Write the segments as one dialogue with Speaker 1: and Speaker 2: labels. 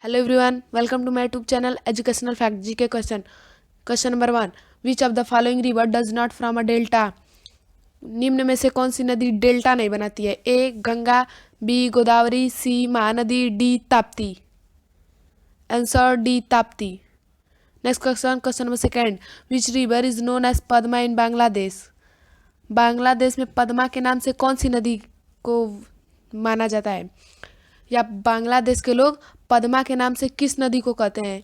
Speaker 1: Hello everyone, welcome to my YouTube channel Educational Fact GK question. Question number 1. Which of the following river does not form a delta? निम्न में से कौन सी नदी delta नहीं बनाती है? A Ganga, B Godavari, C Mahanadi, D Tapti. Answer D Tapti. Next question number second. Which river is known as Padma in Bangladesh? Bangladesh में पद्मा के नाम से कौन सी नदी को माना जाता है, या बांग्लादेश के लोग पद्मा के नाम से किस नदी को कहते हैं?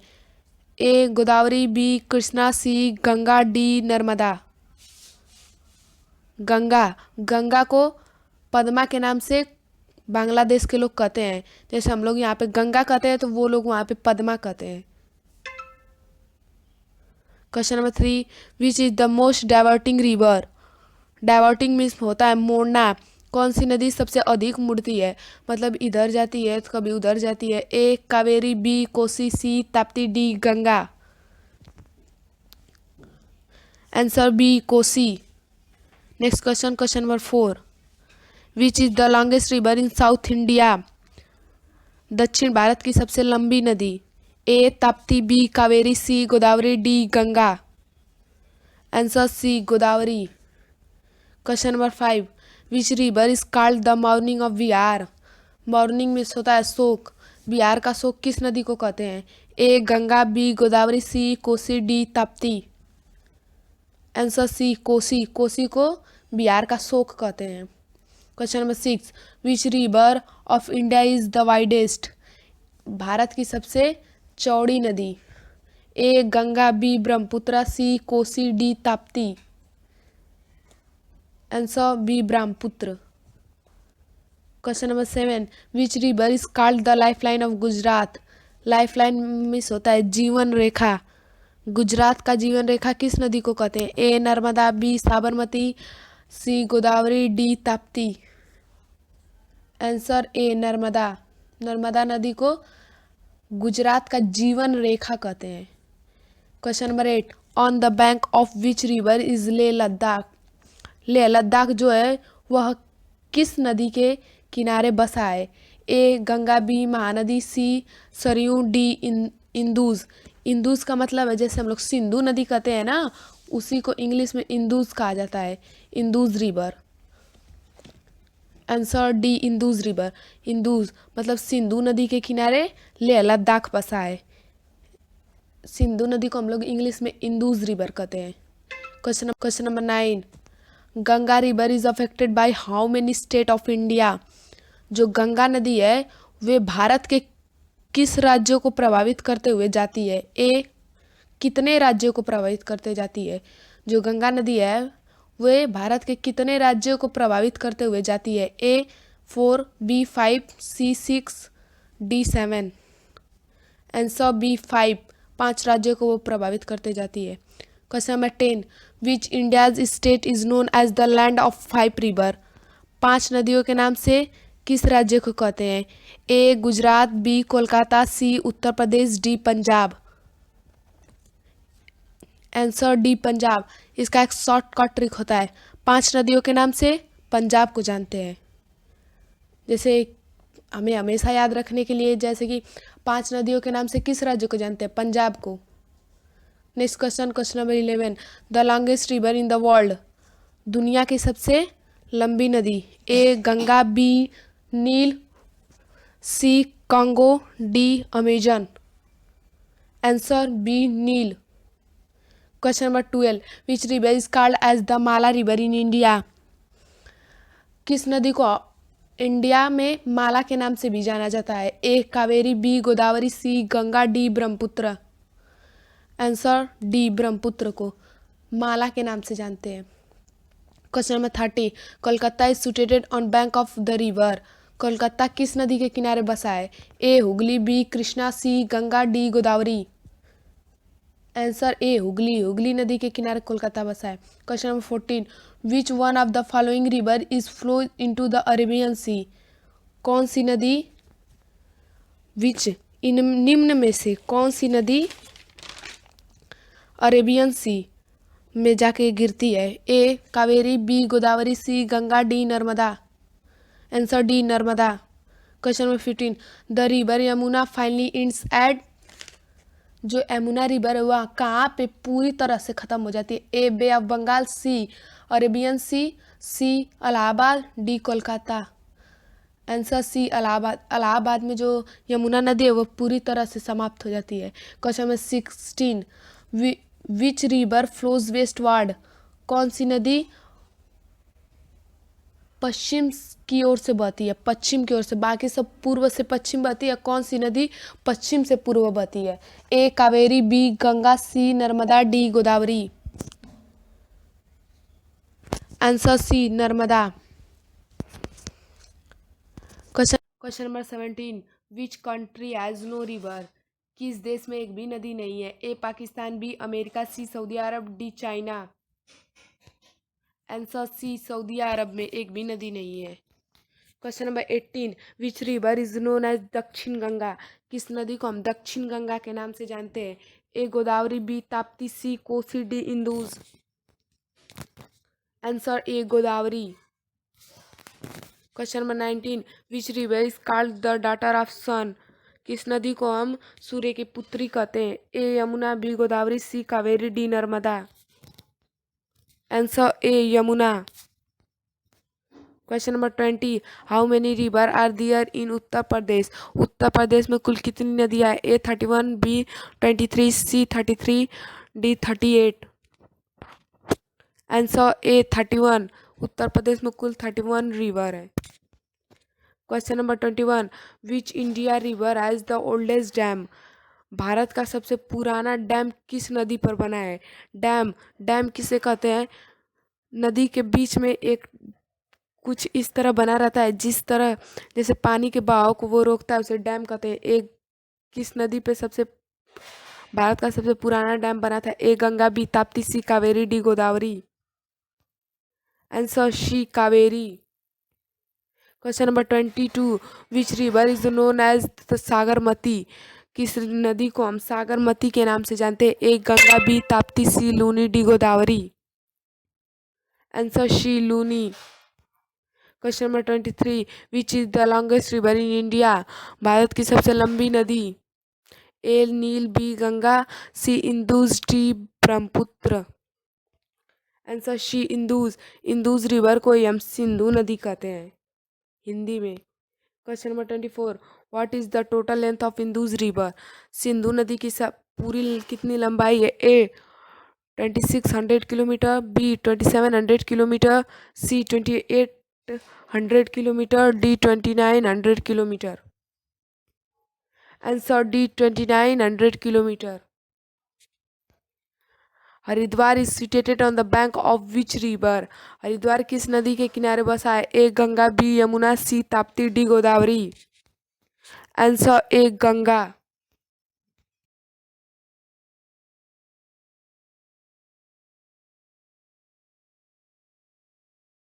Speaker 1: A Godavari, B Krishna, C Ganga, D Narmada. Ganga को पद्मा के नाम से बांग्लादेश के लोग कहते हैं. जैसे हम लोग यहाँ पे गंगा कहते हैं तो वो लोग वहाँ पे पद्मा कहते हैं. Question number 3. Which is the most diverting river? Diverting means होता है मोड़ना. कौन सी नदी सबसे अधिक मुड़ती है, मतलब इधर जाती है तो कभी उधर जाती है? A Kaveri, B Kosi, C Tapti, D Ganga. Answer B Kosi. Next question number 4. Which is the longest river in south India? दक्षिण भारत की सबसे लंबी नदी. A Tapti, B Kaveri, C Godavari, D Ganga. Answer C Godavari. Question number 5. Which river is called the mourning of Bihar? Mourning में होता है शोक. बिहार का शोक किस नदी को कहते हैं? A Ganga, B Godavari, C Kosi, D Tapti. Answer C Kosi. Kosi को बिहार का शोक कहते हैं. Question number 6. Which river of India is the widest? Bharat की सबसे चौड़ी नदी. A Ganga, B Brahmaputra, C Kosi, D Tapti. Answer B Brahmaputra. Question number 7. Which river is called the life line of Gujarat? Life line means होता है जीवन रेखा. गुजरात का जीवन रेखा किस नदी को कहते हैं? A Narmada, B Sabarmati, C Godavari, D Tapti. Answer A Narmada. Narmada नदी को गुजरात का जीवन रेखा कहते हैं. Question number 8. On the bank of which river is Leh Ladakh? Leh Ladakh जो है वह किस नदी के किनारे बसा है? A Ganga, B Mahanadi, C Saryu, D Indus. Indus का मतलब है जैसे हम लोग सिंधु नदी कहते हैं ना, उसी को इंग्लिश में इंदुज कहा जाता है. Indus river. Answer D Indus river. Indus मतलब सिंधु नदी के किनारे लेह लद्दाख बसा है. सिंधु नदी को हम लोग इंग्लिश में इंदुज रिवर कहते हैं. Question number 9. Ganga river is affected by how many state of India? जो गंगा नदी है वे भारत के किस राज्यों को प्रभावित करते हुए जाती है? ए कितने राज्यों को प्रभावित करते जाती है? जो गंगा नदी है वे भारत के कितने राज्यों को प्रभावित करते हुए जाती है? A 4, B 5, C 6, D 7. Answer B 5. 5 राज्यों को वो प्रभावित करते जाती है. Question number 10. Which India's state is known as the land of 5 river? 5 नदियों के नाम से किस राज्य को कहते हैं? A Gujarat, B Kolkata, C Uttar Pradesh, D Punjab. Answer D Punjab. इसका एक शॉर्टकट ट्रिक होता है. 5 नदियों के नाम से पंजाब को जानते हैं. जैसे हमें हमेशा याद रखने के लिए, जैसे कि 5 नदियों के नाम से किस राज्य को जानते हैं? पंजाब को. Next question number 11. The longest river in the world? दुनिया की सबसे लंबी नदी. A Ganga, B Nile, C Congo, D Amazon. Answer B Nile. Question number 12. Which river is called as the male river in India? किस नदी को India में माला के नाम से भी जाना जाता है? A Kaveri, B Godavari, C Ganga, D Brahmaputra. Answer D Brahmaputra को माला के नाम से जानते हैं. Question number 30. Kolkata is situated on bank of the river? Kolkata किस नदी के किनारे बसा है? A Hooghly, B Krishna, C Ganga, D Godavari. Answer A Hooghly. Hooghly नदी के किनारे कोलकाता बसा है. Question number 14. Which one of the following river is flow into the Arabian सी? कौन सी नदी निम्न में से कौन सी नदी अरेबियन सी में जाके गिरती है? A Kaveri, B Godavari, C Ganga, D Narmada. Answer D Narmada. Question number 15, the river Yamuna finally ends at, जो यमुना रिवर है वह कहाँ पे पूरी तरह से ख़त्म हो जाती है? A bay of Bengal, C Arabian sea Allahabad, D Kolkata. Answer C Allahabad. Allahabad में जो यमुना नदी है वो पूरी तरह से समाप्त हो जाती है। Question number 16, which river flows westward, कौन सी नदी पश्चिम की ओर से बहती है? पश्चिम की ओर से, बाकी सब पूर्व से पश्चिम बहती है, कौन सी नदी पश्चिम से पूर्व बहती है? A Kaveri, B Ganga, C Narmada, D Godavari. Answer C Narmada. Question number 17, which country has no river, किस देश में एक भी नदी नहीं है? A Pakistan, B America, C Saudi Arab, D China. Answer C Saudi Arab में एक भी नदी नहीं है। Question number 18, which river is known as Dakshin Ganga, किस नदी को हम दक्षिण गंगा के नाम से जानते हैं? A Godavari, B Tapti, C Kosi, D Indus. Answer A Godavari. Question number 19, which river is called the daughter of sun, किस नदी को हम सूर्य की पुत्री कहते हैं? A Yamuna, B Godavari, C Kaveri, D Narmada. Answer A Yamuna. Question number 20, how many river are there in Uttar Pradesh, Uttar Pradesh में कुल कितनी नदियाँ? A 31, B 23, C 33, D 38। Answer A 31, उत्तर प्रदेश में कुल 31 रिवर है। Question number 21, which India river has the oldest dam, Bharat का सबसे पुराना डैम किस नदी पर बना है? डैम किसे कहते हैं? नदी के बीच में एक कुछ इस तरह बना रहता है जिस तरह जैसे पानी के बहाव को वो रोकता है, उसे डैम कहते हैं। एक किस नदी पे सबसे भारत का सबसे पुराना डैम बना था? A Ganga, B Tapti, C Kaveri, D Godavari. Answer C Kaveri. Question number 22, which river is known as the Sagarmati, किस नदी को हम सागरमती के नाम से जानते हैं? A Ganga, B Tapti, C Luni, D Godavari. Answer C Luni. Question number 23, which is the longest river in India, Bharat की सबसे लंबी नदी? A Nile, B Ganga, C Indus, D Brahmaputra. Answer C Indus. Indus river को हम सिंधु नदी कहते हैं हिंदी में। Question number 24, what is the total length of Indus river, Sindhu नदी की सब पूरी कितनी लंबाई है? ए 2600 kilometre, B 2700 kilometre, C 2800 kilometre, D 2900 kilometre. Answer D 2900 kilometre. Haridwar is situated on the bank of which river, Haridwar किस नदी के किनारे बसा है? A Ganga, B Yamuna, C Tapti, D Godavari. Answer A Ganga.